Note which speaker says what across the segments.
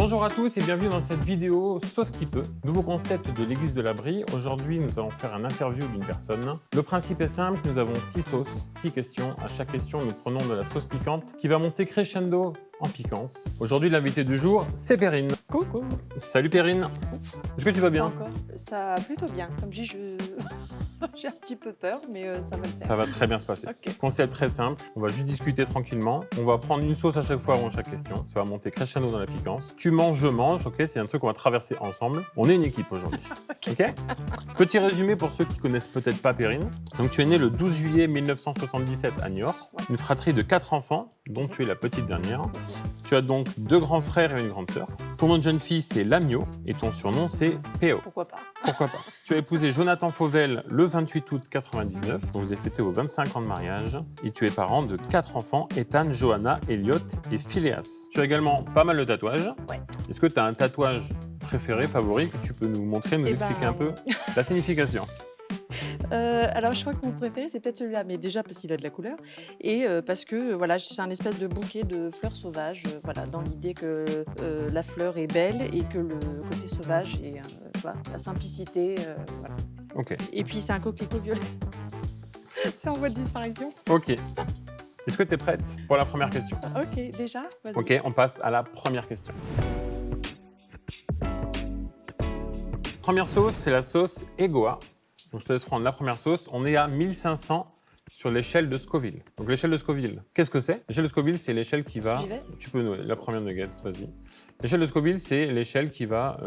Speaker 1: Bonjour à tous et bienvenue dans cette vidéo Sauce qui peut. Nouveau concept de l'église de la Brie. Aujourd'hui, nous allons faire un interview d'une personne. Le principe est simple, nous avons 6 sauces, 6 questions. À chaque question, nous prenons de la sauce piquante qui va monter crescendo en piquance. Aujourd'hui, l'invité du jour, c'est Perrine.
Speaker 2: Coucou.
Speaker 1: Salut Perrine. Est-ce que tu vas bien?
Speaker 2: Encore. Ça va plutôt bien. Comme je dis, j'ai un petit peu peur, mais ça va le faire.
Speaker 1: Ça va très bien se passer.
Speaker 2: Ok.
Speaker 1: Concept très simple, on va juste discuter tranquillement. On va prendre une sauce à chaque fois avant chaque question. Ça va monter crescendo dans la piquance. Tu manges, je mange, ok? C'est un truc qu'on va traverser ensemble. On est une équipe aujourd'hui. Ok. Petit résumé pour ceux qui connaissent peut-être pas Perrine. Donc tu es née le 12 juillet 1977 à Niort.
Speaker 2: Ouais.
Speaker 1: Une fratrie de 4 enfants, dont tu es la petite dernière. Tu as donc 2 grands frères et une grande sœur. Ton nom de jeune fille, c'est Lamio, et ton surnom, c'est PO.
Speaker 2: Pourquoi pas?
Speaker 1: Pourquoi pas. Tu as épousé Jonathan Fauvel le 28 août 99, dont vous avez fêté vos 25 ans de mariage, et tu es parent de 4 enfants, Ethan, Johanna, Elliot et Phileas. Tu as également pas mal de tatouages.
Speaker 2: Ouais.
Speaker 1: Est-ce que tu as un tatouage préféré, favori, que tu peux nous montrer, nous expliquer un peu la signification?
Speaker 2: Alors, je crois que mon préféré, c'est peut-être celui-là, mais déjà parce qu'il a de la couleur et parce que voilà, c'est un espèce de bouquet de fleurs sauvages, voilà, dans l'idée que la fleur est belle et que le côté sauvage est voilà, la simplicité. Voilà.
Speaker 1: Ok.
Speaker 2: Et puis, c'est un coquelicot violet. C'est en voie de disparition.
Speaker 1: Ok. Est-ce que tu es prête pour la première question?
Speaker 2: Ok, déjà, vas-y.
Speaker 1: Ok, on passe à la première question. Première sauce, c'est la sauce Egoa. Donc, je te laisse prendre la première sauce. On est à 1500 sur l'échelle de Scoville. Donc, l'échelle de Scoville, qu'est-ce que c'est? L'échelle de Scoville, c'est l'échelle qui va...
Speaker 2: J'y vais.
Speaker 1: Tu peux la première nugget, vas-y. L'échelle de Scoville, c'est l'échelle qui va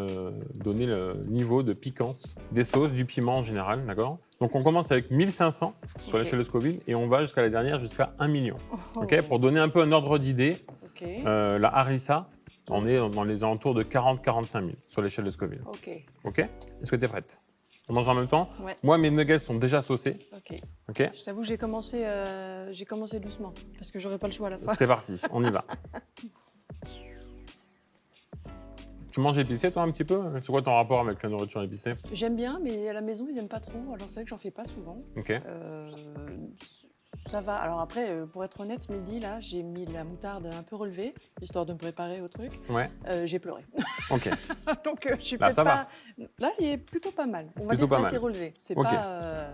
Speaker 1: donner le niveau de piquance des sauces, du piment en général, d'accord? Donc, on commence avec 1500 sur
Speaker 2: Ok.
Speaker 1: l'échelle de Scoville et on va jusqu'à la dernière, jusqu'à 1 million.
Speaker 2: Oh.
Speaker 1: Ok? Pour donner un peu un ordre d'idée,
Speaker 2: Ok.
Speaker 1: la harissa, on est dans les alentours de 40-45 000 sur l'échelle de Scoville.
Speaker 2: Ok.
Speaker 1: Ok? Est-ce que tu es prête? On mange en même temps?
Speaker 2: Ouais.
Speaker 1: Moi, mes nuggets sont déjà saucés.
Speaker 2: Ok.
Speaker 1: Ok?
Speaker 2: Je t'avoue, j'ai commencé doucement parce que j'aurais pas le choix à la fin.
Speaker 1: C'est parti, on y va. Tu manges épicé, toi, un petit peu? C'est quoi ton rapport avec la nourriture épicée?
Speaker 2: J'aime bien, mais à la maison, ils aiment pas trop. Alors c'est vrai que j'en fais pas souvent.
Speaker 1: Ok.
Speaker 2: Ça va. Alors après, pour être honnête, ce midi, là, j'ai mis de la moutarde un peu relevée, histoire de me préparer au truc.
Speaker 1: Ouais.
Speaker 2: J'ai pleuré.
Speaker 1: Ok.
Speaker 2: Donc je suis
Speaker 1: Là,
Speaker 2: peut-être
Speaker 1: ça
Speaker 2: pas... Là, il est plutôt pas mal. On va
Speaker 1: Plutôt
Speaker 2: dire
Speaker 1: pas
Speaker 2: assez
Speaker 1: mal.
Speaker 2: relevé. C'est
Speaker 1: Ok.
Speaker 2: pas...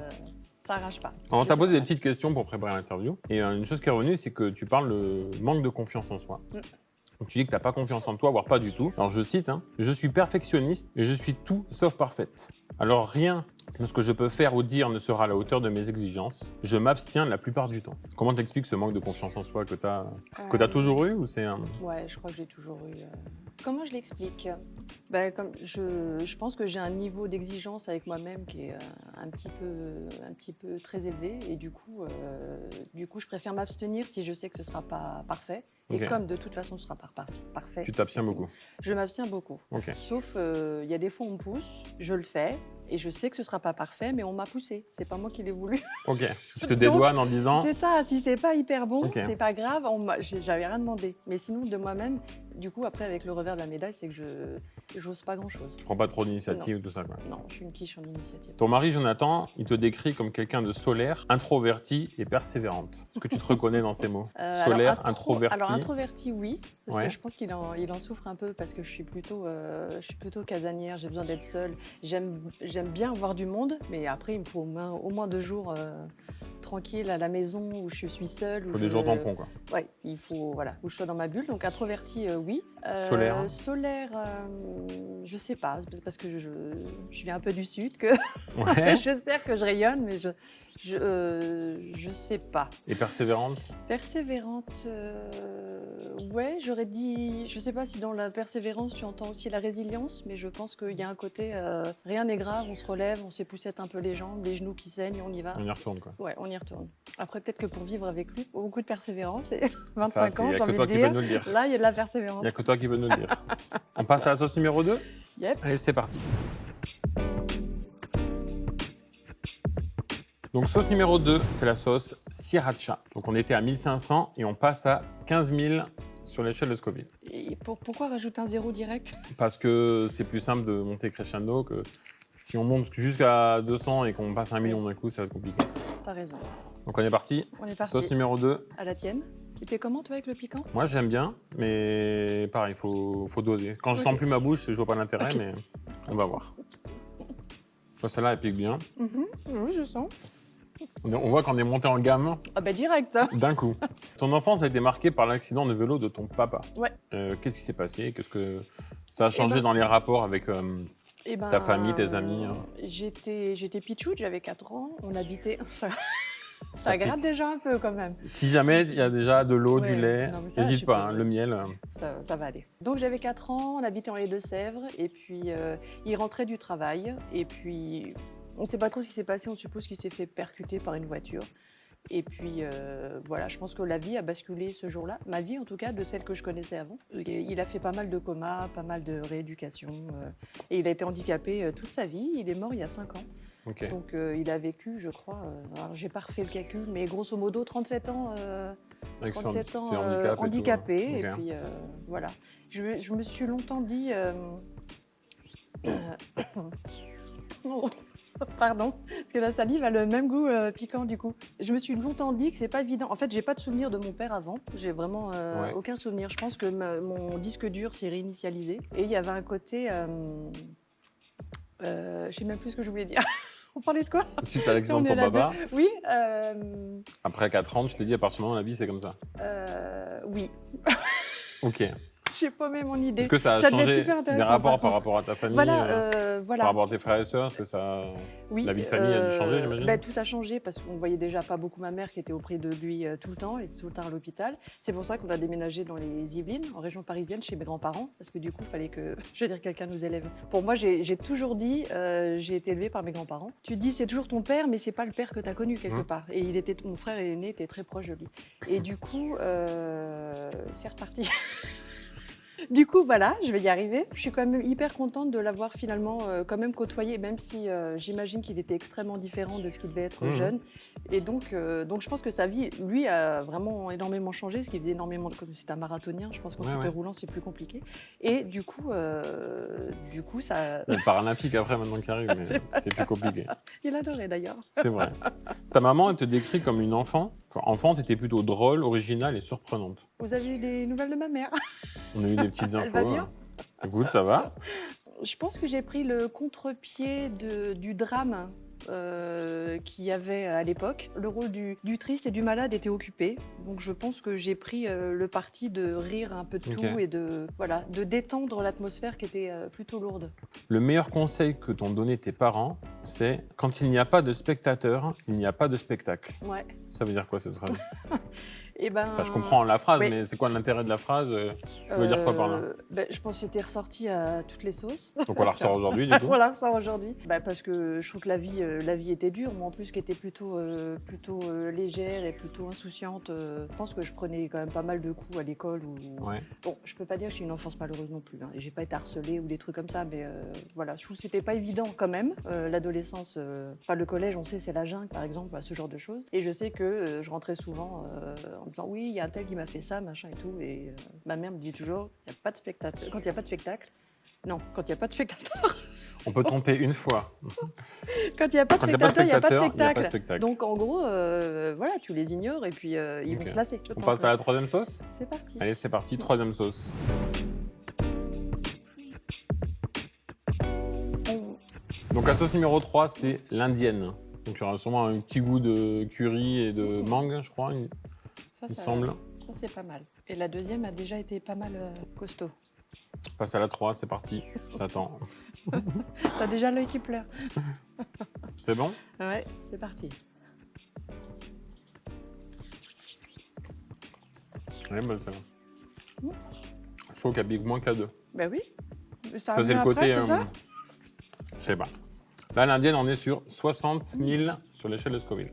Speaker 2: ça arrache pas.
Speaker 1: On
Speaker 2: Mais
Speaker 1: t'a
Speaker 2: c'est
Speaker 1: posé
Speaker 2: pas
Speaker 1: des
Speaker 2: mal.
Speaker 1: petites questions pour préparer l'interview. Et une chose qui est revenue, c'est que tu parles de manque de confiance en soi. Donc tu dis que tu n'as pas confiance en toi, voire pas du tout. Alors je cite, hein, « Je suis perfectionniste et je suis tout sauf parfaite. Alors rien de ce que je peux faire ou dire ne sera à la hauteur de mes exigences. Je m'abstiens la plupart du temps. » Comment t'expliques ce manque de confiance en soi que tu as toujours eu ou c'est un...
Speaker 2: Ouais, je crois que j'ai toujours eu... Comment je l'explique? Comme je pense que j'ai un niveau d'exigence avec moi-même qui est un petit peu très élevé et du coup, je préfère m'abstenir si je sais que ce ne sera pas parfait. Et
Speaker 1: Ok.
Speaker 2: comme de toute façon, ce ne sera pas parfait.
Speaker 1: Tu t'abstiens beaucoup.
Speaker 2: Je m'abstiens beaucoup.
Speaker 1: Ok.
Speaker 2: Sauf, il y a des fois, on me pousse, je le fais et je sais que ce ne sera pas parfait, mais on m'a poussé. C'est pas moi qui l'ai voulu.
Speaker 1: Ok. Tu te dédouanes en disant...
Speaker 2: C'est ça, si c'est pas hyper bon,
Speaker 1: Ok.
Speaker 2: c'est pas grave, j'avais rien demandé. Mais sinon, de moi-même, du coup, après, avec le revers de la médaille, c'est que j'ose pas grand-chose.
Speaker 1: Tu prends pas trop d'initiative, tout ça, quoi.
Speaker 2: Non, je suis une quiche en initiative.
Speaker 1: Ton mari, Jonathan, il te décrit comme quelqu'un de solaire, introverti et persévérante. Est-ce que tu te reconnais dans ces mots? Solaire, introverti.
Speaker 2: Alors introverti, oui, parce
Speaker 1: Ouais.
Speaker 2: que je pense qu'il en souffre un peu parce que je suis plutôt casanière, j'ai besoin d'être seule. J'aime bien voir du monde, mais après il me faut au moins 2 jours tranquille à la maison où je suis seule.
Speaker 1: Il faut des jours tampons, quoi.
Speaker 2: Ouais, il faut où je sois dans ma bulle. Donc introverti, oui.
Speaker 1: Solaire.
Speaker 2: Solaire, je sais pas, c'est parce que je viens un peu du sud que
Speaker 1: Ouais.
Speaker 2: j'espère que je rayonne, mais je sais pas.
Speaker 1: Et persévérante?
Speaker 2: Persévérante, ouais, j'aurais dit, je sais pas si dans la persévérance tu entends aussi la résilience, mais je pense qu'il y a un côté, rien n'est grave, on se relève, on s'époussette un peu les jambes, les genoux qui saignent, on y va.
Speaker 1: On y retourne, quoi.
Speaker 2: Ouais, on y retourne. Après, peut-être que pour vivre avec lui, il faut beaucoup de persévérance et 25
Speaker 1: Ça,
Speaker 2: ans,
Speaker 1: il n'y
Speaker 2: j'ai
Speaker 1: a que
Speaker 2: envie
Speaker 1: toi
Speaker 2: de
Speaker 1: qui peux
Speaker 2: dire.
Speaker 1: nous le dire.
Speaker 2: Là, il y a de la
Speaker 1: Il
Speaker 2: persévérance.
Speaker 1: n'y a que toi qui peux nous le dire. On passe à la sauce numéro 2?
Speaker 2: Yep.
Speaker 1: Allez, c'est parti. Donc, sauce numéro 2, c'est la sauce sriracha. Donc, on était à 1500 et on passe à 15 000 sur l'échelle de Scoville.
Speaker 2: Et pourquoi rajouter un 0 direct?
Speaker 1: Parce que c'est plus simple de monter crescendo que si on monte jusqu'à 200 et qu'on passe à 1 million d'un coup, ça va être compliqué.
Speaker 2: T'as raison.
Speaker 1: Donc, on est parti.
Speaker 2: On est parti.
Speaker 1: Sauce numéro 2.
Speaker 2: À la tienne. T'es comment, toi, avec le piquant?
Speaker 1: Moi, j'aime bien, mais pareil, faut doser. Quand je
Speaker 2: Ok.
Speaker 1: sens plus ma bouche, je vois pas l'intérêt, mais on va voir. Toi, celle-là, elle pique bien.
Speaker 2: Oui, je sens.
Speaker 1: On voit qu'on est monté en gamme
Speaker 2: Ah bah direct.
Speaker 1: d'un coup. Ton enfance a été marquée par l'accident de vélo de ton papa.
Speaker 2: Ouais.
Speaker 1: Qu'est-ce qui s'est passé? Qu'est-ce que ça a changé
Speaker 2: ben-
Speaker 1: dans les rapports avec
Speaker 2: Eh ben,
Speaker 1: ta famille, tes amis?
Speaker 2: J'étais pitchoute, j'avais 4 ans, on habitait... Ça
Speaker 1: Ça
Speaker 2: gratte
Speaker 1: pique.
Speaker 2: déjà un peu quand même.
Speaker 1: Si jamais il y a déjà de l'eau,
Speaker 2: Ouais,
Speaker 1: du lait,
Speaker 2: non, mais ça,
Speaker 1: n'hésite
Speaker 2: tu
Speaker 1: pas,
Speaker 2: peux-
Speaker 1: hein, le miel.
Speaker 2: Ça va aller. Donc j'avais 4 ans, on habitait dans les Deux-Sèvres, et puis il rentrait du travail, et puis on ne sait pas trop ce qui s'est passé, on suppose qu'il s'est fait percuter par une voiture. Et puis voilà, je pense que la vie a basculé ce jour-là, ma vie en tout cas, de celle que je connaissais avant. Il a fait pas mal de comas, pas mal de rééducation, et il a été handicapé toute sa vie. Il est mort il y a 5 ans.
Speaker 1: Ok.
Speaker 2: Donc il a vécu, je crois, alors j'ai pas refait le calcul, mais grosso modo 37 ans,
Speaker 1: Avec
Speaker 2: 37 ans
Speaker 1: ses handicaps et tout.
Speaker 2: handicapé. Et
Speaker 1: Ok.
Speaker 2: puis voilà. Je me suis longtemps dit. Oh, pardon, parce que la salive a le même goût piquant du coup. Je me suis longtemps dit que c'est pas évident. En fait, j'ai pas de souvenir de mon père avant. J'ai vraiment
Speaker 1: Ouais.
Speaker 2: aucun souvenir. Je pense que mon disque dur s'est réinitialisé. Et il y avait un côté. Je sais même plus ce que je voulais dire. On parlait de quoi?
Speaker 1: Suite à l'accident de
Speaker 2: On est
Speaker 1: ton
Speaker 2: là
Speaker 1: papa,
Speaker 2: deux. Oui.
Speaker 1: après 4 ans, tu t'es dit à partir du moment où la vie c'est comme ça.
Speaker 2: Oui.
Speaker 1: Ok.
Speaker 2: J'ai paumé mon idée.
Speaker 1: Est-ce que ça a
Speaker 2: Ça devait être
Speaker 1: changé
Speaker 2: super
Speaker 1: des
Speaker 2: intéressant,
Speaker 1: rapports
Speaker 2: par
Speaker 1: par
Speaker 2: contre.
Speaker 1: rapport à ta famille,
Speaker 2: Voilà,
Speaker 1: par
Speaker 2: voilà.
Speaker 1: rapport à tes frères et sœurs? Est-ce que ça...
Speaker 2: Oui,
Speaker 1: la vie de famille a dû changer, j'imagine?
Speaker 2: Tout a changé parce qu'on voyait déjà pas beaucoup ma mère qui était auprès de lui tout le temps, elle était tout le temps à l'hôpital. C'est pour ça qu'on a déménagé dans les Yvelines, en région parisienne, chez mes grands-parents, parce que du coup, il fallait que, je veux dire, quelqu'un nous élève. Pour moi, j'ai toujours dit, j'ai été élevée par mes grands-parents. Tu te dis, c'est toujours ton père, mais c'est pas le père que tu as connu quelque part. Et mon frère aîné était très proche de lui. Et du coup, c'est reparti. Du coup, voilà, je vais y arriver. Je suis quand même hyper contente de l'avoir finalement quand même côtoyé, même si j'imagine qu'il était extrêmement différent de ce qu'il devait être jeune. Et donc je pense que sa vie, lui, a vraiment énormément changé, ce qui faisait énormément, comme c'était un marathonien, je pense qu'en fauteuil roulant, c'est plus compliqué. Et du coup, ça...
Speaker 1: Le paralympique après, maintenant qui arrive, mais c'est plus compliqué.
Speaker 2: Il adorait d'ailleurs.
Speaker 1: C'est vrai. Ta maman, elle te décrit comme une enfant. Enfant, t'étais plutôt drôle, originale et surprenante.
Speaker 2: Vous avez eu des nouvelles de ma mère?
Speaker 1: On a eu des petites infos.
Speaker 2: va bien
Speaker 1: Écoute, ça va.
Speaker 2: Je pense que j'ai pris le contre-pied du drame qu'il y avait à l'époque. Le rôle du triste et du malade était occupé. Donc je pense que j'ai pris le parti de rire un peu de tout et de détendre l'atmosphère qui était plutôt lourde.
Speaker 1: Le meilleur conseil que t'ont donné tes parents, c'est quand il n'y a pas de spectateur, il n'y a pas de spectacle.
Speaker 2: Ouais.
Speaker 1: Ça veut dire quoi cette phrase?
Speaker 2: Eh ben,
Speaker 1: Enfin, je comprends la phrase,
Speaker 2: oui.
Speaker 1: mais c'est quoi l'intérêt de la phrase? Tu veux dire quoi par là?
Speaker 2: Je pense que c'était ressorti à toutes les sauces.
Speaker 1: Donc on la ressort aujourd'hui, du coup?
Speaker 2: On la ressort aujourd'hui. Parce que je trouve que la vie était dure. Moi, en plus, qui était plutôt légère et plutôt insouciante, je pense que je prenais quand même pas mal de coups à l'école.
Speaker 1: Ouais.
Speaker 2: Bon, je peux pas dire que j'ai une enfance malheureuse non plus. Hein. J'ai pas été harcelée ou des trucs comme ça, mais voilà, je trouve que c'était pas évident quand même. L'adolescence, le collège, on sait, c'est la jungle, par exemple, ce genre de choses. Et je sais que je rentrais souvent en me disant oui, il y a un tel qui m'a fait ça, machin et tout. Et ma mère me dit toujours, il n'y a pas de spectateur. Quand il n'y a pas de spectacle, non, quand il n'y a pas de spectateur.
Speaker 1: On peut tromper une fois.
Speaker 2: Quand il n'y a pas de spectateur, il n'y a pas de spectacle.
Speaker 1: spectacle.
Speaker 2: Donc en gros, voilà, tu les ignores et puis ils vont se lasser.
Speaker 1: On passe à la troisième sauce?
Speaker 2: C'est parti.
Speaker 1: Allez, c'est parti, troisième sauce. Donc la sauce numéro 3, c'est l'indienne. Donc il y aura sûrement un petit goût de curry et de mangue, je crois, il me semble.
Speaker 2: Ça, c'est pas mal. Et la deuxième a déjà été pas mal costaud.
Speaker 1: On passe à la 3, c'est parti. Je t'attends.
Speaker 2: T'as déjà l'œil qui pleure.
Speaker 1: C'est bon?
Speaker 2: Ouais, c'est parti.
Speaker 1: Elle est bonne celle-là. Je trouve qu'elle pique moins que la 2.
Speaker 2: Ben oui.
Speaker 1: Ça, c'est le côté...
Speaker 2: c'est ça
Speaker 1: je sais pas. Là, l'indienne, on est sur 60 000 sur l'échelle de Scoville.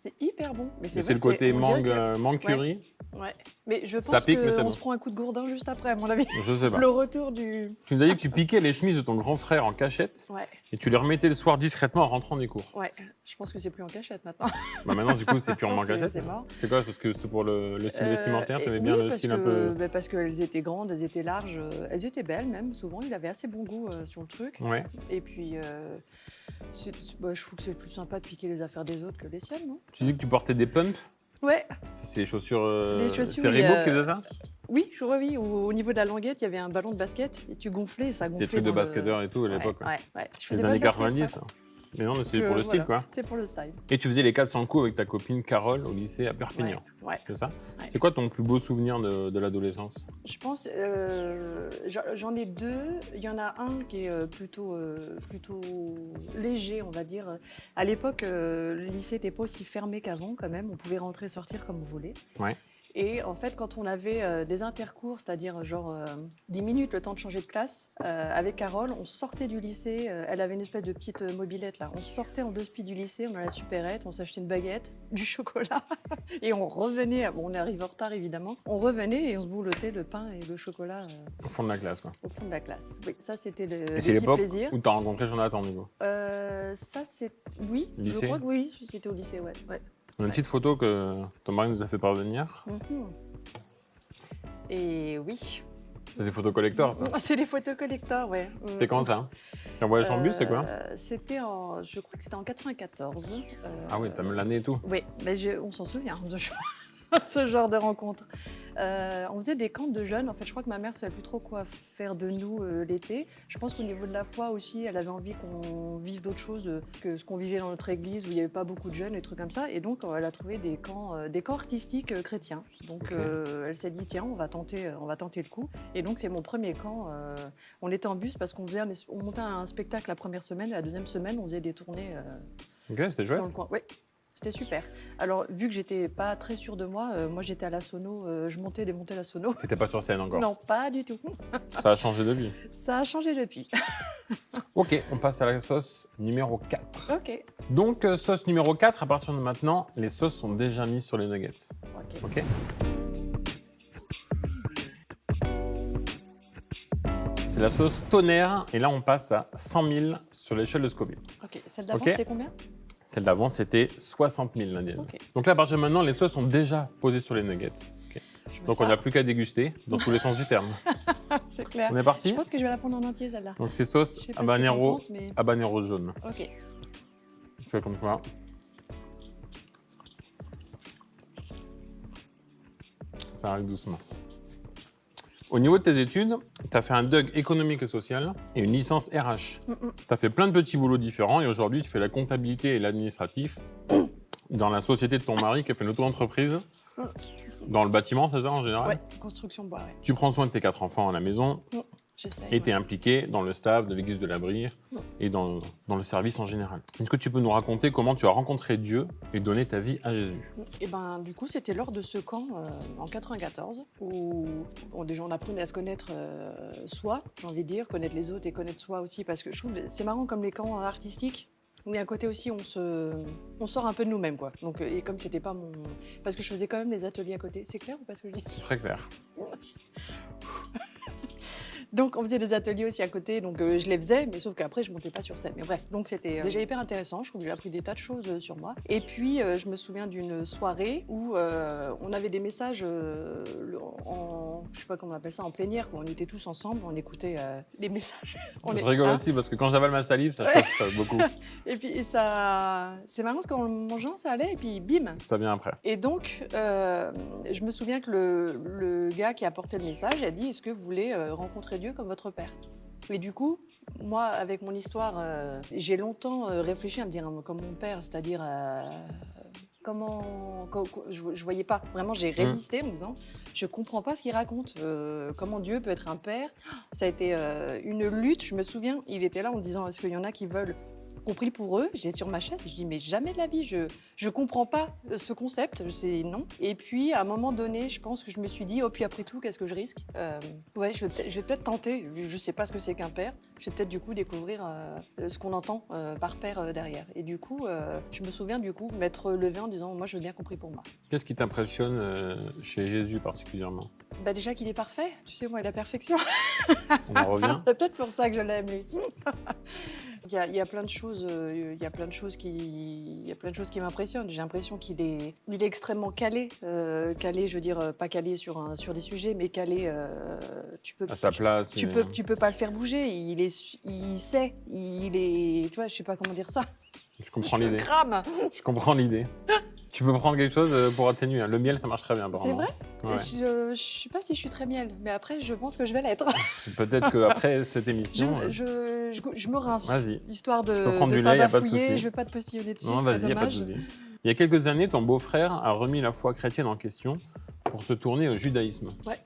Speaker 2: C'est hyper bon. Mais
Speaker 1: c'est le côté mangue curry.
Speaker 2: Ouais. Mais je
Speaker 1: Ça
Speaker 2: pense
Speaker 1: pique, mais c'est
Speaker 2: qu'on
Speaker 1: bon.
Speaker 2: se prend un coup de gourdin juste après, à mon avis.
Speaker 1: Je sais pas.
Speaker 2: Le retour du...
Speaker 1: Tu nous as dit que tu piquais les chemises de ton grand frère en cachette
Speaker 2: Ouais.
Speaker 1: et tu les remettais le soir discrètement en rentrant des cours.
Speaker 2: Ouais. Je pense que c'est plus en cachette maintenant.
Speaker 1: Bah maintenant, du coup, c'est purement en cachette.
Speaker 2: C'est mort.
Speaker 1: C'est quoi? Parce que c'est pour le style vestimentaire, tu aimais bien
Speaker 2: oui,
Speaker 1: le style un peu...
Speaker 2: parce qu'elles étaient grandes, elles étaient larges, elles étaient belles même, souvent. Il avait assez bon goût sur le truc.
Speaker 1: Ouais.
Speaker 2: Et puis, je trouve que c'est plus sympa de piquer les affaires des autres que les siennes, non?
Speaker 1: Tu dis que tu portais des pumps?
Speaker 2: Ouais,
Speaker 1: Ça, c'est les chaussures.
Speaker 2: les chaussures.
Speaker 1: C'est Reebok qui faisait ça?
Speaker 2: Oui, je crois, oui. Au niveau de la languette, il y avait un ballon de basket et tu gonflais et ça
Speaker 1: C'était
Speaker 2: gonflait.
Speaker 1: des trucs de
Speaker 2: dans le-
Speaker 1: basketteur et tout à l'époque.
Speaker 2: Ouais, ouais. Je
Speaker 1: Les
Speaker 2: faisais pas
Speaker 1: années
Speaker 2: de basket,
Speaker 1: 90.
Speaker 2: ouais.
Speaker 1: Mais non, mais c'est
Speaker 2: Donc,
Speaker 1: pour le style,
Speaker 2: voilà.
Speaker 1: quoi.
Speaker 2: C'est pour le style.
Speaker 1: Et tu faisais les 400 coups avec ta copine Carole au lycée à Perpignan.
Speaker 2: Ouais.
Speaker 1: C'est ça?
Speaker 2: Ouais.
Speaker 1: C'est quoi ton plus beau souvenir de l'adolescence?
Speaker 2: Je pense, j'en ai deux. Il y en a un qui est plutôt léger, on va dire. À l'époque, le lycée n'était pas aussi fermé qu'avant, quand même. On pouvait rentrer et sortir comme on voulait.
Speaker 1: Ouais.
Speaker 2: Et en fait, quand on avait des intercours, c'est-à-dire 10 minutes, le temps de changer de classe, avec Carole, on sortait du lycée. Elle avait une espèce de petite mobilette là. On sortait en deux speed du lycée, on allait à la supérette, on s'achetait une baguette, du chocolat, et on revenait. Bon, on est arrivé en retard évidemment. On revenait et on se boulotait le pain et le chocolat
Speaker 1: Au fond de la classe, quoi.
Speaker 2: au fond de la classe. Oui, ça c'était le
Speaker 1: Et
Speaker 2: petit
Speaker 1: c'est l'époque
Speaker 2: plaisir.
Speaker 1: où tu as rencontré Jonathan, du coup.
Speaker 2: Ça c'est oui,
Speaker 1: Lycée?
Speaker 2: je crois que oui, c'était au lycée, ouais.
Speaker 1: On a une petite photo que ton mari nous a fait parvenir.
Speaker 2: Mhm. Et oui.
Speaker 1: C'est des photos collector, ça.
Speaker 2: C'est des photos collector, ouais.
Speaker 1: C'était quand ça? T'es en voyage en bus, c'est quoi?
Speaker 2: C'était je crois que c'était en 94.
Speaker 1: Ah oui, t'as même l'année et tout.
Speaker 2: Oui, mais on s'en souvient de ce genre de rencontre. On faisait des camps de jeunes. En fait, je crois que ma mère ne savait plus trop quoi faire de nous l'été. Je pense qu'au niveau de la foi aussi, elle avait envie qu'on vive d'autres choses que ce qu'on vivait dans notre église où il n'y avait pas beaucoup de jeunes, des trucs comme ça. Et donc, elle a trouvé des camps artistiques chrétiens. Donc,
Speaker 1: Ok.
Speaker 2: elle s'est dit, tiens, on va tenter le coup. Et donc, c'est mon premier camp. On était en bus parce qu'on montait un spectacle la première semaine. Et la deuxième semaine, on faisait des tournées
Speaker 1: Ok, c'était chouette.
Speaker 2: dans le coin. Oui. C'était super. Alors, vu que j'étais pas très sûre de moi, moi j'étais à la sono, je montais et démontais la sono.
Speaker 1: T'étais pas sur scène encore.
Speaker 2: Non, pas du tout.
Speaker 1: Ça a changé depuis.
Speaker 2: Ça a changé depuis.
Speaker 1: Ok, on passe à la sauce numéro 4.
Speaker 2: Ok.
Speaker 1: Donc, sauce numéro 4, à partir de maintenant, les sauces sont déjà mises sur les nuggets.
Speaker 2: Ok.
Speaker 1: Ok? C'est la sauce tonnerre, et là on passe à 100 000 sur l'échelle de Scoville.
Speaker 2: Ok. Celle d'avant,
Speaker 1: Ok.
Speaker 2: c'était combien?
Speaker 1: Celle d'avant, c'était 60 000 l'indienne.
Speaker 2: Ok.
Speaker 1: Donc là, à partir de maintenant, les sauces sont déjà posées sur les nuggets. Ok.
Speaker 2: Je mets
Speaker 1: Donc
Speaker 2: ça.
Speaker 1: on n'a plus qu'à déguster, dans tous les sens du terme.
Speaker 2: C'est clair.
Speaker 1: On est
Speaker 2: Je
Speaker 1: parti?
Speaker 2: pense que je vais la prendre en entier, celle-là.
Speaker 1: Donc c'est
Speaker 2: Je
Speaker 1: sauce
Speaker 2: sais pas ce que t'en
Speaker 1: habanero,
Speaker 2: penses, mais...
Speaker 1: habanero jaune.
Speaker 2: Ok.
Speaker 1: Je fais comme ça. Ça arrive doucement. Au niveau de tes études, tu as fait un DUG économique et social et une licence RH. Tu as fait plein de petits boulots différents et aujourd'hui, tu fais la comptabilité et l'administratif dans la société de ton mari qui a fait une auto-entreprise dans le bâtiment, c'est ça en général?
Speaker 2: Ouais, construction bois, ouais.
Speaker 1: Tu prends soin de tes 4 enfants à la maison
Speaker 2: J'essaie.
Speaker 1: et tu es impliqué dans le staff de l'église de la Brie et dans le service en général. Est-ce que tu peux nous raconter comment tu as rencontré Dieu et donné ta vie à Jésus?
Speaker 2: Et ben, du coup, c'était lors de ce camp en 94 où déjà on apprenait à se connaître soi, j'ai envie de dire, connaître les autres et connaître soi aussi, parce que je trouve que c'est marrant comme les camps artistiques. Mais à côté aussi, on sort un peu de nous-mêmes, quoi. Donc, et comme c'était pas mon... Parce que je faisais quand même les ateliers à côté. C'est clair ou pas ce que je dis?
Speaker 1: C'est très clair.
Speaker 2: Donc, on faisait des ateliers aussi à côté, donc je les faisais, mais sauf qu'après, je montais pas sur scène. Mais bref, donc c'était déjà hyper intéressant. Je trouve que j'ai appris des tas de choses sur moi. Et puis, je me souviens d'une soirée où on avait des messages je sais pas comment on appelle ça, en plénière, quoi. On était tous ensemble, on écoutait les messages.
Speaker 1: Je rigole aussi parce que quand j'avale ma salive, ça chauffe beaucoup.
Speaker 2: Et puis, ça... c'est marrant parce qu'en le mangeant, ça allait, et puis bim.
Speaker 1: Ça vient après.
Speaker 2: Et donc, je me souviens que le gars qui a porté le message a dit « Est-ce que vous voulez rencontrer Dieu comme votre père ?» Et du coup, moi, avec mon histoire, j'ai longtemps réfléchi à me dire comme mon père, c'est-à-dire je voyais pas. Vraiment, j'ai résisté en me disant je comprends pas ce qu'il raconte. Comment Dieu peut être un père? Ça a été une lutte. Je me souviens, il était là en me disant est-ce qu'il y en a qui veulent compris pour eux, j'étais sur ma chaise et je dis mais jamais de la vie, je comprends pas ce concept, c'est non. Et puis à un moment donné, je pense que je me suis dit oh puis après tout qu'est-ce que je risque? Ouais, je vais peut-être tenter, je sais pas ce que c'est qu'un père, je vais peut-être du coup découvrir ce qu'on entend par père derrière. Et du coup, je me souviens du coup m'être levée en disant moi je veux bien compris pour moi.
Speaker 1: Qu'est-ce qui t'impressionne chez Jésus particulièrement?
Speaker 2: Bah déjà qu'il est parfait, tu sais moi la perfection.
Speaker 1: On en revient.
Speaker 2: C'est peut-être pour ça que je l'aime lui. Il y a plein de choses, il y a plein de choses qui m'impressionnent. J'ai l'impression qu'il est extrêmement calé, calé, je veux dire pas calé sur des sujets, mais calé. Tu peux
Speaker 1: À sa place.
Speaker 2: tu peux pas le faire bouger. Il sait, il est, tu vois, je sais pas comment dire ça.
Speaker 1: Je comprends l'idée.
Speaker 2: Crame.
Speaker 1: Je comprends l'idée. Tu peux prendre quelque chose pour atténuer. Hein. Le miel, ça marche très bien.
Speaker 2: C'est vrai?
Speaker 1: Ouais.
Speaker 2: Je ne sais pas si je suis très miel, mais après, je pense que je vais l'être.
Speaker 1: Peut-être qu'après cette émission...
Speaker 2: Je me rince,
Speaker 1: Vas-y.
Speaker 2: histoire de
Speaker 1: Tu peux prendre
Speaker 2: ne
Speaker 1: du
Speaker 2: pas
Speaker 1: lait, y a pas de
Speaker 2: bafouiller.
Speaker 1: souci.
Speaker 2: Je ne vais pas te postillonner dessus,
Speaker 1: Non,
Speaker 2: c'est
Speaker 1: vas-y, il n'y a pas de
Speaker 2: dommage.
Speaker 1: souci. Il y a quelques années, ton beau-frère a remis la foi chrétienne en question pour se tourner au judaïsme.
Speaker 2: Ouais.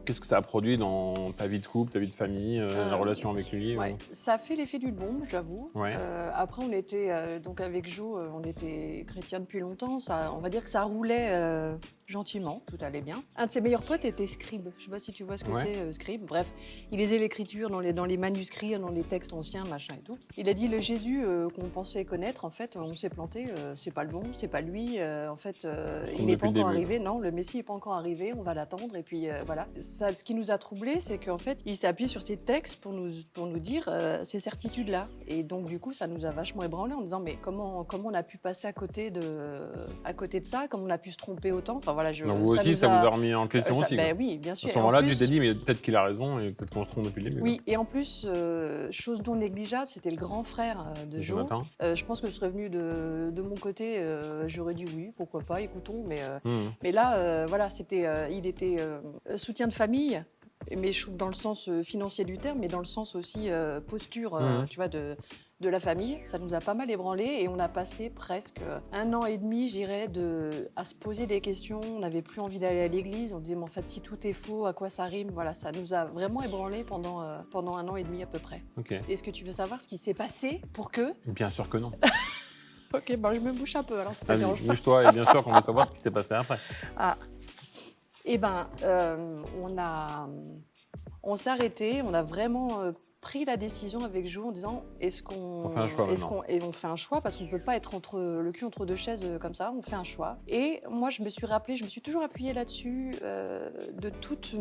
Speaker 1: Qu'est-ce que ça a produit dans ta vie de couple, ta vie de famille, la relation avec lui
Speaker 2: Ouais. Ça a fait l'effet d'une bombe, j'avoue.
Speaker 1: Ouais.
Speaker 2: Après, on était donc avec Jo, on était chrétiens depuis longtemps. On va dire que ça roulait gentiment, tout allait bien. Un de ses meilleurs potes était scribe. Je sais pas si tu vois ce que c'est, scribe. Bref, il lisait l'écriture dans les manuscrits, dans les textes anciens, machin et tout. Il a dit le Jésus qu'on pensait connaître, en fait, on s'est planté. C'est pas le bon, c'est pas lui. En fait, il n'est pas encore arrivé. Non, le Messie n'est pas encore arrivé. On va l'attendre. Et puis voilà. Ça, ce qui nous a troublés, c'est qu'en fait, il s'est appuyé sur ces textes pour nous dire ces certitudes-là. Et donc, du coup, ça nous a vachement ébranlés en disant mais comment on a pu passer à côté de ça, comment on a pu se tromper autant. Enfin, voilà,
Speaker 1: donc vous aussi, ça vous a remis en question aussi.
Speaker 2: Ben oui, bien sûr.
Speaker 1: À ce moment-là, tu t'es dit, mais peut-être qu'il a raison et peut-être qu'on se trompe depuis le début.
Speaker 2: Oui, et en plus, chose non négligeable, c'était le grand frère de Jo. Je pense que je serais venue de mon côté, j'aurais dit oui, pourquoi pas, écoutons. Mais là, voilà, il était soutien de famille. Mais je trouve dans le sens financier du terme, mais dans le sens aussi posture, tu vois, de la famille. Ça nous a pas mal ébranlés et on a passé presque 1 an et demi, j'irais, à se poser des questions. On n'avait plus envie d'aller à l'église. On disait, mais en fait, si tout est faux, à quoi ça rime? Voilà, ça nous a vraiment ébranlés pendant 1 an et demi à peu près.
Speaker 1: Okay.
Speaker 2: Est-ce que tu veux savoir ce qui s'est passé pour que...
Speaker 1: Bien sûr que non.
Speaker 2: Ok, ben je me bouche un peu alors. Si ça
Speaker 1: Vas-y,
Speaker 2: dérange pas.
Speaker 1: bouge-toi et bien sûr qu'on veut savoir ce qui s'est passé après.
Speaker 2: Ah. Eh ben, on s'est arrêté, on a vraiment pris la décision avec Jo en disant est-ce qu'on
Speaker 1: fait un choix
Speaker 2: et on fait un choix parce qu'on ne peut pas être le cul entre deux chaises comme ça, on fait un choix. Et moi, je me suis toujours appuyée là-dessus de toute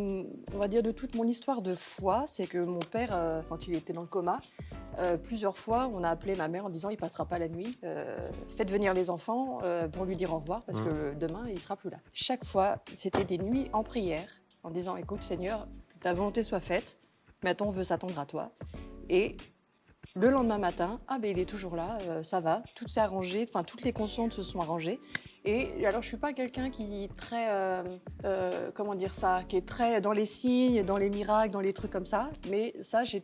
Speaker 2: mon histoire de foi. C'est que mon père, quand il était dans le coma, plusieurs fois, on a appelé ma mère en disant il passera pas la nuit, faites venir les enfants pour lui dire au revoir parce que demain, il sera plus là. Chaque fois, c'était des nuits en prière en disant écoute Seigneur, que ta volonté soit faite, maintenant on veut s'attendre à toi. Et le lendemain matin, il est toujours là, ça va, tout s'est arrangé, enfin toutes les consciences se sont arrangées. Et alors je suis pas quelqu'un qui est très, qui est très dans les signes, dans les miracles, dans les trucs comme ça, mais ça je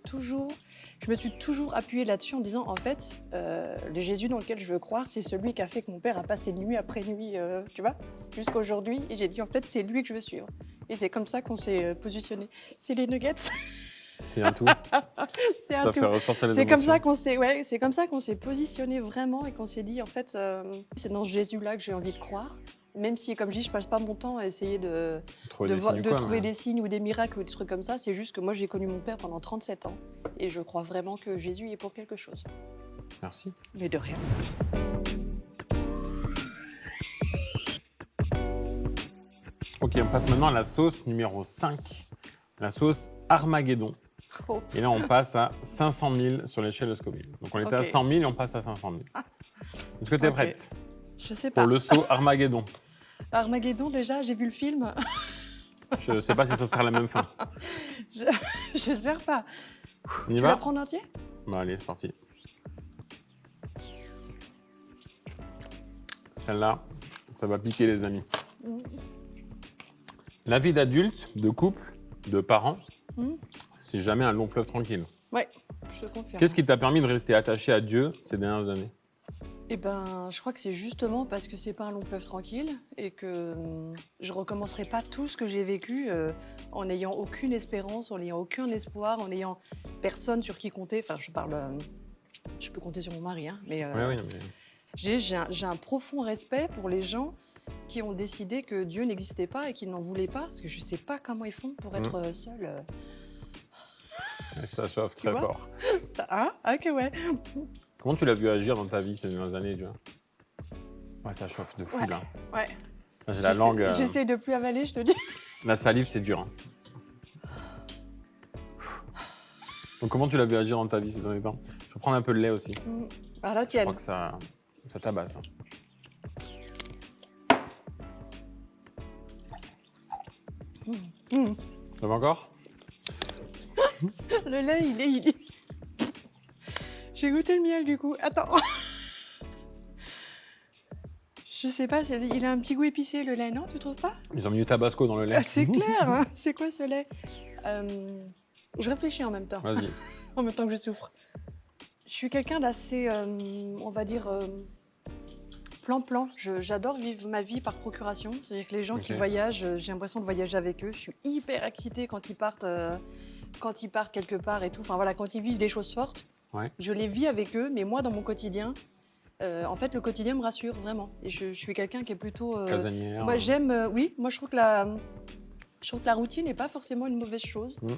Speaker 2: me suis toujours appuyée là-dessus en disant en fait, le Jésus dans lequel je veux croire, c'est celui qui a fait que mon père a passé nuit après nuit, tu vois, jusqu'à aujourd'hui. Et j'ai dit en fait c'est lui que je veux suivre. Et c'est comme ça qu'on s'est positionné. C'est les nuggets.
Speaker 1: C'est un tout.
Speaker 2: Ça
Speaker 1: fait ressortir les
Speaker 2: c'est
Speaker 1: émotions.
Speaker 2: C'est comme ça qu'on s'est positionné vraiment et qu'on s'est dit en fait c'est dans ce Jésus-là que j'ai envie de croire. Même si, comme je dis, je passe pas mon temps à essayer de trouver des signes ou des miracles ou des trucs comme ça. C'est juste que moi, j'ai connu mon père pendant 37 ans. Et je crois vraiment que Jésus est pour quelque chose.
Speaker 1: Merci.
Speaker 2: Mais de rien.
Speaker 1: Ok, on passe maintenant à la sauce numéro 5. La sauce Armageddon.
Speaker 2: Oh.
Speaker 1: Et là, on passe à 500 000 sur l'échelle de Scoville. Donc, on était à 100 000 et on passe à 500 000. Est-ce que tu es prête?
Speaker 2: Je sais pas.
Speaker 1: Pour le saut Armageddon.
Speaker 2: Armageddon, déjà, j'ai vu le film.
Speaker 1: Je ne sais pas si ça sera la même fin.
Speaker 2: J'espère pas.
Speaker 1: On y
Speaker 2: tu
Speaker 1: va?
Speaker 2: vas prendre entier?
Speaker 1: Bon, allez, c'est parti. Celle-là, ça va piquer, les amis. La vie d'adulte, de couple, de parents, c'est jamais un long fleuve tranquille.
Speaker 2: Ouais, je te confirme.
Speaker 1: Qu'est-ce qui t'a permis de rester attaché à Dieu ces dernières années?
Speaker 2: Eh ben, je crois que c'est justement parce que c'est pas un long fleuve tranquille et que je recommencerai pas tout ce que j'ai vécu en n'ayant aucune espérance, en n'ayant aucun espoir, en n'ayant personne sur qui compter. Enfin, je peux compter sur mon mari, hein, mais,
Speaker 1: mais...
Speaker 2: j'ai un profond respect pour les gens qui ont décidé que Dieu n'existait pas et qu'ils n'en voulaient pas, parce que je sais pas comment ils font pour être seuls.
Speaker 1: Ça chauffe très fort.
Speaker 2: Ok, ouais.
Speaker 1: Comment tu l'as vu agir dans ta vie ces dernières années, Dieu? Ouais, ça chauffe de fou, là.
Speaker 2: Ouais.
Speaker 1: Là, j'ai la langue...
Speaker 2: J'essaie de plus avaler, je te dis.
Speaker 1: La salive, c'est dur. Hein. Donc, comment tu l'as vu agir dans ta vie ces derniers temps? Je vais prendre un peu de lait aussi.
Speaker 2: Ah, la tienne.
Speaker 1: Je crois que ça tabasse. Hein. Ça va encore?
Speaker 2: Le lait, il est... J'ai goûté le miel, du coup. Attends. Je sais pas, il a un petit goût épicé le lait, non? Tu trouves pas?
Speaker 1: Ils ont mis du tabasco dans le lait.
Speaker 2: Ah, c'est clair, hein. C'est quoi ce lait? Je réfléchis en même temps.
Speaker 1: Vas-y.
Speaker 2: En même temps que je souffre. Je suis quelqu'un d'assez, on va dire, plan-plan. J'adore vivre ma vie par procuration. C'est-à-dire que les gens qui
Speaker 1: Ok.
Speaker 2: voyagent, j'ai l'impression de voyager avec eux. Je suis hyper excitée quand ils partent quelque part et tout. Enfin voilà, quand ils vivent des choses fortes.
Speaker 1: Ouais.
Speaker 2: Je les vis avec eux, mais moi, dans mon quotidien, en fait, le quotidien me rassure vraiment. Et je suis quelqu'un qui est plutôt...
Speaker 1: Casanière.
Speaker 2: moi, j'aime... oui, moi, je trouve que la routine n'est pas forcément une mauvaise chose.
Speaker 1: Mm.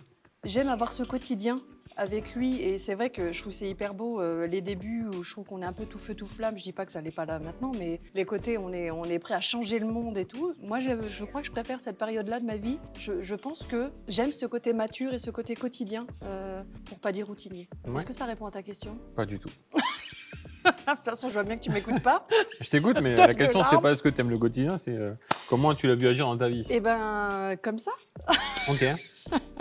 Speaker 2: J'aime avoir ce quotidien avec lui. Et c'est vrai que je trouve que c'est hyper beau, les débuts où je trouve qu'on est un peu tout feu, tout flamme. Je dis pas que ça n'est pas là maintenant, mais les côtés, on est prêt à changer le monde et tout. Moi, je crois que je préfère cette période-là de ma vie. Je pense que j'aime ce côté mature et ce côté quotidien, pour pas dire routinier.
Speaker 1: Ouais.
Speaker 2: Est-ce que ça répond à ta question?
Speaker 1: Pas du tout.
Speaker 2: De toute façon, je vois bien que tu m'écoutes pas.
Speaker 1: Je t'écoute, mais la
Speaker 2: De
Speaker 1: question, c'est
Speaker 2: larmes.
Speaker 1: pas est-ce que tu aimes le quotidien, c'est comment tu l'as vu agir dans ta vie.
Speaker 2: Eh ben, comme ça.
Speaker 1: Ok.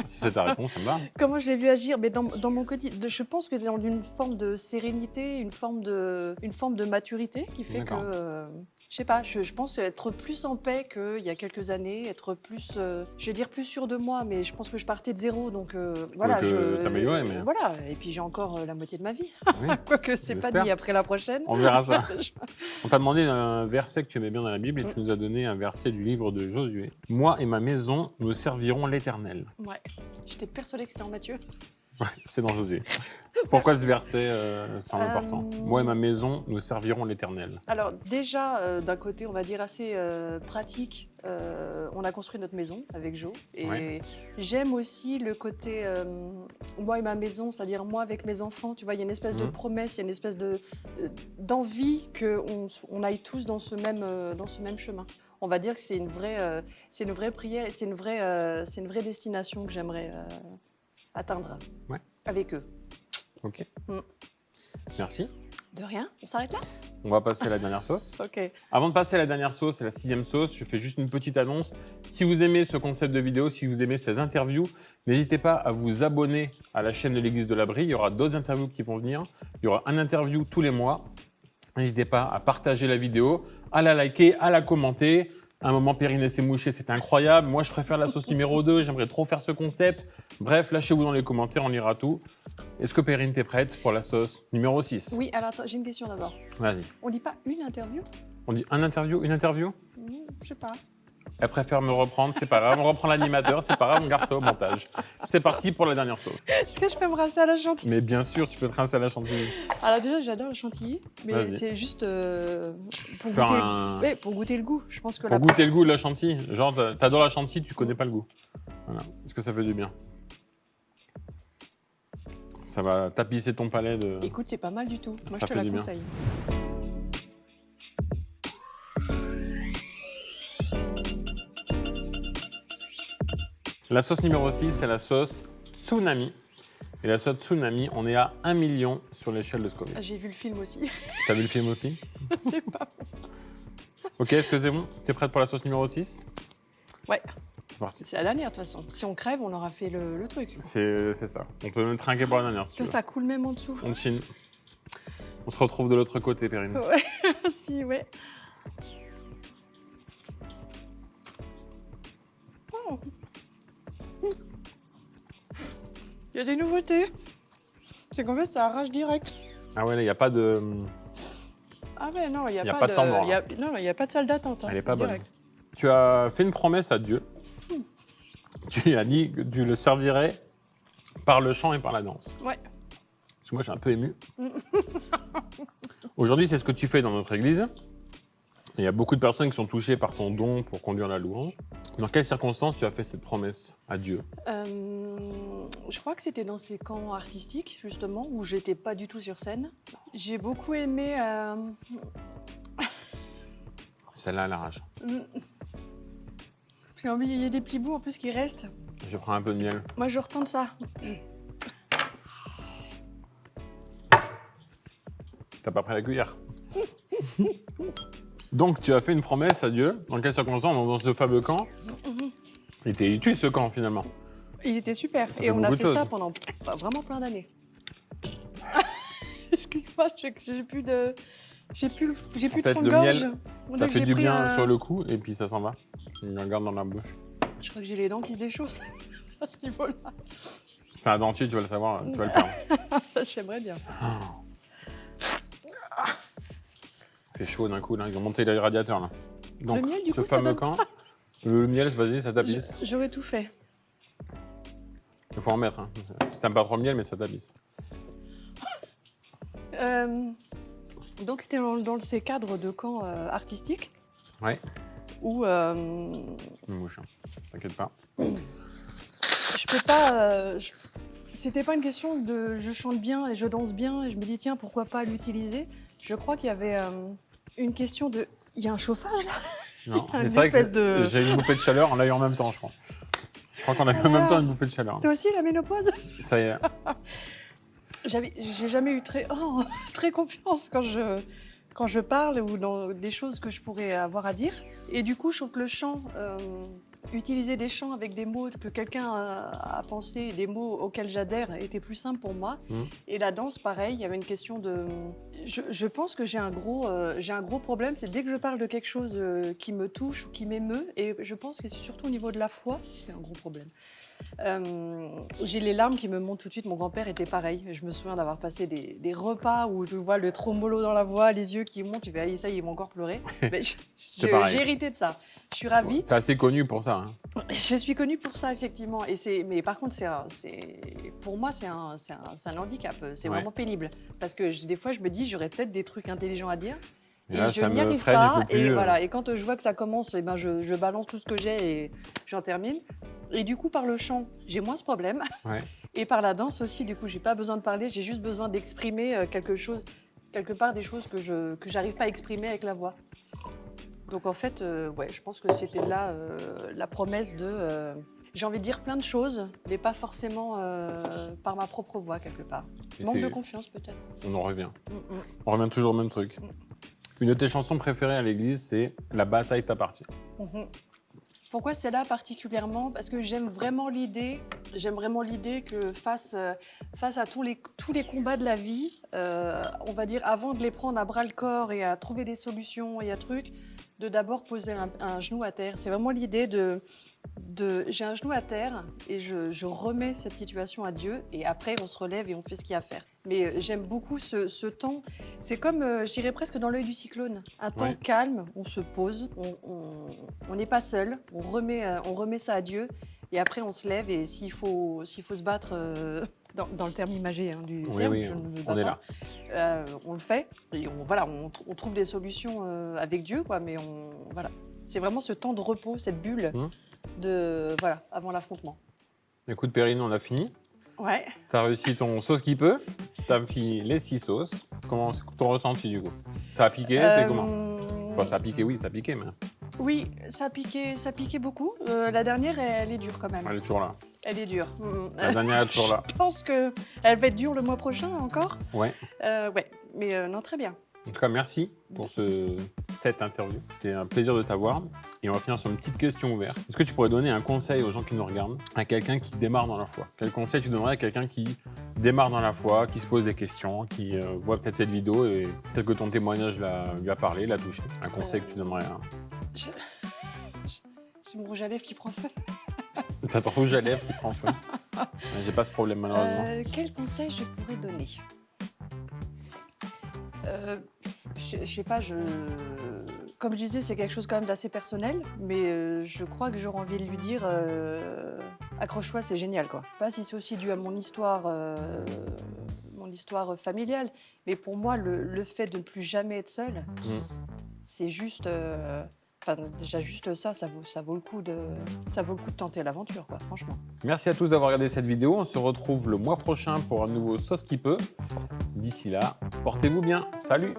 Speaker 1: Si c'est ta réponse, ça me va.
Speaker 2: Comment je l'ai vu agir? Mais dans mon quotidien, je pense que c'est dans une forme de sérénité, une forme de maturité qui fait
Speaker 1: D'accord.
Speaker 2: que, je sais pas, je pense être plus en paix qu'il y a quelques années, être plus, je vais dire plus sûre de moi, mais je pense que je partais de zéro, donc voilà.
Speaker 1: que t'améliorer, mais-
Speaker 2: Voilà, et puis j'ai encore la moitié de ma vie.
Speaker 1: Oui.
Speaker 2: Quoique c'est pas
Speaker 1: J'espère.
Speaker 2: dit après la prochaine.
Speaker 1: On verra ça. On t'a demandé un verset que tu aimais bien dans la Bible et tu nous as donné un verset du livre de Josué. Moi et ma maison, nous servirons l'Éternel.
Speaker 2: Ouais, j'étais persuadée que c'était en Matthieu.
Speaker 1: Ouais, c'est dans Josué. Pourquoi ce verset semble important? Moi et ma maison, nous servirons l'Éternel.
Speaker 2: Alors déjà, d'un côté, on va dire assez pratique, on a construit notre maison avec Jo. Et
Speaker 1: Ouais.
Speaker 2: j'aime aussi le côté moi et ma maison, c'est-à-dire moi avec mes enfants. Tu vois, il y a une espèce de
Speaker 1: Mhm.
Speaker 2: promesse, il y a une espèce d'envie qu'on aille tous dans ce même chemin. On va dire que c'est une vraie prière et c'est une vraie destination que j'aimerais atteindre
Speaker 1: Ouais.
Speaker 2: avec eux.
Speaker 1: Ok.
Speaker 2: Mm.
Speaker 1: Merci.
Speaker 2: De rien, on s'arrête là?
Speaker 1: On va passer à la dernière sauce.
Speaker 2: Ok.
Speaker 1: Avant de passer à la dernière sauce et la 6e sauce, je fais juste une petite annonce. Si vous aimez ce concept de vidéo, si vous aimez ces interviews, n'hésitez pas à vous abonner à la chaîne de l'Église de la Brie. Il y aura d'autres interviews qui vont venir. Il y aura un interview tous les mois. N'hésitez pas à partager la vidéo, à la liker, à la commenter. À un moment, Perrine s'est mouchée, c'était incroyable. Moi, je préfère la sauce numéro 2, j'aimerais trop faire ce concept. Bref, lâchez-vous dans les commentaires, on lira tout. Est-ce que Perrine, t'es prête pour la sauce numéro 6?
Speaker 2: Oui, alors attends, j'ai une question d'abord.
Speaker 1: Vas-y.
Speaker 2: On dit pas une interview?
Speaker 1: On dit un interview, une interview?
Speaker 2: Je sais pas.
Speaker 1: Elle préfère me reprendre, c'est pas grave. On reprend l'animateur, c'est pas grave, on garde ça au montage. C'est parti pour la dernière sauce.
Speaker 2: Est-ce que je peux me rincer à la chantilly?
Speaker 1: Mais bien sûr, tu peux te rincer à la chantilly.
Speaker 2: Alors déjà, j'adore le chantilly, mais
Speaker 1: Vas-y.
Speaker 2: c'est juste pour,
Speaker 1: Faire
Speaker 2: goûter
Speaker 1: un-
Speaker 2: ouais, pour goûter le goût. Je pense que
Speaker 1: Pour goûter le goût de la chantilly. Genre, t'adores la chantilly, tu connais pas le goût. Voilà. Est-ce que ça fait du bien? Ça va tapisser ton palais de...
Speaker 2: Écoute, c'est pas mal du tout. Moi,
Speaker 1: Ça
Speaker 2: je te
Speaker 1: fait
Speaker 2: la
Speaker 1: du bien.
Speaker 2: conseille.
Speaker 1: La sauce numéro 6, c'est la sauce tsunami. Et la sauce tsunami, on est à 1 million sur l'échelle de Scoville.
Speaker 2: Ah, j'ai vu le film aussi.
Speaker 1: T'as vu le film aussi?
Speaker 2: C'est pas.
Speaker 1: Ok, est-ce que c'est bon? T'es prête pour la sauce numéro 6?
Speaker 2: Ouais,
Speaker 1: C'est parti.
Speaker 2: c'est la dernière de toute façon. Si on crève, on aura fait le truc.
Speaker 1: C'est ça. On peut même trinquer pour la dernière si tu
Speaker 2: Ça,
Speaker 1: veux.
Speaker 2: ça coule même en dessous.
Speaker 1: On chine. On se retrouve de l'autre côté, Perrine.
Speaker 2: Ouais, si, ouais. Oh. Il y a des nouveautés. C'est qu'en fait, ça arrache direct.
Speaker 1: Ah ouais, là, il n'y a pas de...
Speaker 2: Ah ouais, non, il n'y a,
Speaker 1: Y a
Speaker 2: pas
Speaker 1: pas de temps mort, là.
Speaker 2: Non, il n'y a pas de salle d'attente. hein,
Speaker 1: Elle est
Speaker 2: c'est
Speaker 1: pas bonne.
Speaker 2: direct.
Speaker 1: Tu as fait une promesse à Dieu. Tu lui as dit que tu le servirais par le chant et par la danse.
Speaker 2: Ouais.
Speaker 1: Parce que moi, je suis un peu ému. Aujourd'hui, c'est ce que tu fais dans notre église. Il y a beaucoup de personnes qui sont touchées par ton don pour conduire la louange. Dans quelles circonstances tu as fait cette promesse à Dieu?
Speaker 2: Je crois que c'était dans ces camps artistiques, justement, où j'étais pas du tout sur scène. J'ai beaucoup aimé...
Speaker 1: Celle-là, elle arrache.
Speaker 2: Parce qu'il y a des petits bouts en plus qui restent.
Speaker 1: Je prends un peu de miel.
Speaker 2: Moi, je retente ça.
Speaker 1: T'as pas pris la cuillère. Donc, tu as fait une promesse à Dieu. Dans quelles circonstances? Dans ce fameux camp. Il était utile, ce camp, finalement.
Speaker 2: Il était super.
Speaker 1: fait
Speaker 2: Et on a
Speaker 1: beaucoup de
Speaker 2: fait ça
Speaker 1: choses.
Speaker 2: pendant vraiment plein d'années. Excuse-moi, j'ai plus de... J'ai plus
Speaker 1: En
Speaker 2: de
Speaker 1: fait,
Speaker 2: fond de
Speaker 1: le
Speaker 2: gorge.
Speaker 1: miel,
Speaker 2: On
Speaker 1: ça
Speaker 2: dirait que
Speaker 1: fait
Speaker 2: j'ai
Speaker 1: du
Speaker 2: pris
Speaker 1: bien sur le coup et puis ça s'en va. Tu le regardes dans la bouche.
Speaker 2: Je crois que j'ai les dents qui se déchaussent à ce niveau-là.
Speaker 1: Si t'as un dentier, tu vas le savoir, tu vas le perdre.
Speaker 2: J'aimerais bien.
Speaker 1: Il fait chaud d'un coup, là. Ils ont monté les radiateurs, là. Donc,
Speaker 2: Le miel, du
Speaker 1: ce
Speaker 2: coup, ça
Speaker 1: fameux
Speaker 2: donne
Speaker 1: camp, le miel, vas-y, ça tapisse.
Speaker 2: J'aurais tout fait.
Speaker 1: Il faut en mettre. Hein. Si t'aimes pas trop le miel, mais ça tapisse.
Speaker 2: Donc, c'était dans ces cadres de camp artistiques
Speaker 1: Ouais.
Speaker 2: où
Speaker 1: Une mouche, hein. T'inquiète pas.
Speaker 2: je peux pas. C'était pas une question de je chante bien et je danse bien et je me dis tiens, pourquoi pas l'utiliser. Je crois qu'il y avait une question de. Il y a un chauffage là.
Speaker 1: Non,
Speaker 2: Il y a
Speaker 1: mais
Speaker 2: une
Speaker 1: c'est vrai que
Speaker 2: espèce de-
Speaker 1: j'ai eu une bouffée de chaleur, on l'a eu en même temps, je crois. Je crois qu'on a eu en même temps une bouffée de chaleur.
Speaker 2: Toi aussi, la ménopause.
Speaker 1: Ça y est.
Speaker 2: J'ai jamais eu très confiance quand je parle ou dans des choses que je pourrais avoir à dire. Et du coup, je trouve que le chant, utiliser des chants avec des mots que quelqu'un a pensé, des mots auxquels j'adhère, était plus simple pour moi. Et la danse, pareil, il y avait une question de... Je pense que j'ai un gros problème, c'est dès que je parle de quelque chose qui me touche ou qui m'émeut, et je pense que c'est surtout au niveau de la foi, c'est un gros problème. J'ai les larmes qui me montent tout de suite. Mon grand-père était pareil. Je me souviens d'avoir passé des repas où tu vois le tromolo dans la voix, les yeux qui montent. Tu fais, ah, ça, ils vont encore pleurer. Mais j'ai hérité de ça. Je suis ravie.
Speaker 1: T'es assez connu pour ça. Hein.
Speaker 2: Je suis connue pour ça, effectivement. Mais par contre, pour moi, c'est un handicap. C'est vraiment pénible. Parce que des fois, je me dis, j'aurais peut-être des trucs intelligents à dire. Et
Speaker 1: là,
Speaker 2: je
Speaker 1: ça
Speaker 2: n'y
Speaker 1: me
Speaker 2: arrive
Speaker 1: freine,
Speaker 2: pas.
Speaker 1: je peux plus,
Speaker 2: Et voilà. Et quand je vois que ça commence, eh ben, je balance tout ce que j'ai et j'en termine. Et du coup, par le chant, j'ai moins ce problème.
Speaker 1: Ouais.
Speaker 2: Et par la danse aussi, du coup, j'ai pas besoin de parler, j'ai juste besoin d'exprimer quelque part des choses que j'arrive pas à exprimer avec la voix. Donc en fait, ouais, je pense que c'était là la promesse de... j'ai envie de dire plein de choses, mais pas forcément par ma propre voix, quelque part. Manque de confiance, peut-être.
Speaker 1: On en revient. On revient toujours au même truc. Une de tes chansons préférées à l'église, c'est La bataille t'appartient.
Speaker 2: Pourquoi celle-là particulièrement? Parce que j'aime vraiment l'idée que face à tous les combats de la vie, on va dire avant de les prendre à bras le corps et à trouver des solutions et à trucs, de d'abord poser un genou à terre. C'est vraiment l'idée de j'ai un genou à terre et je remets cette situation à Dieu et après on se relève et on fait ce qu'il y a à faire. Mais j'aime beaucoup ce temps. C'est comme, j'irais presque dans l'œil du cyclone. Un temps calme, on se pose, on n'est pas seul, on remet ça à Dieu et après on se lève et s'il faut se battre, dans le terme imagé du terme, je ne me bats
Speaker 1: on est
Speaker 2: pas,
Speaker 1: là.
Speaker 2: on le fait et on trouve des solutions avec Dieu, quoi, mais voilà. C'est vraiment ce temps de repos, cette bulle avant l'affrontement.
Speaker 1: Écoute, Perrine, on a fini.
Speaker 2: Ouais.
Speaker 1: T'as réussi ton sauce qui peut. T'as fini les 6 sauces. Comment c'est ton ressenti du coup? Ça a piqué, c'est comment? Enfin, ça a piqué, oui, ça a piqué, mais...
Speaker 2: Oui, ça piquait beaucoup. La dernière, elle est dure quand même.
Speaker 1: Elle est toujours là.
Speaker 2: Elle est dure.
Speaker 1: La dernière est toujours là.
Speaker 2: Je pense qu'elle va être dure le mois prochain encore.
Speaker 1: Ouais.
Speaker 2: Ouais, mais non, très bien.
Speaker 1: En tout cas, merci pour cette interview. C'était un plaisir de t'avoir. Et on va finir sur une petite question ouverte. Est-ce que tu pourrais donner un conseil aux gens qui nous regardent, à quelqu'un qui démarre dans la foi? Quel conseil tu donnerais à quelqu'un qui démarre dans la foi, qui se pose des questions, qui voit peut-être cette vidéo et peut-être que ton témoignage lui a parlé, l'a touché? Un conseil que tu donnerais à...
Speaker 2: J'ai mon rouge à lèvres qui prend feu.
Speaker 1: T'as ton rouge à lèvres qui prend feu. J'ai pas ce problème malheureusement.
Speaker 2: Quel conseil je pourrais donner? Je sais pas, comme je disais, c'est quelque chose quand même d'assez personnel, mais je crois que j'aurais envie de lui dire accroche-toi, c'est génial, quoi. Pas si c'est aussi dû à mon histoire familiale, mais pour moi, le fait de ne plus jamais être seule, c'est juste... déjà juste ça vaut le coup de tenter l'aventure, quoi, franchement.
Speaker 1: Merci à tous d'avoir regardé cette vidéo. On se retrouve le mois prochain pour un nouveau Sauce qui peut. D'ici là, portez-vous bien. Salut!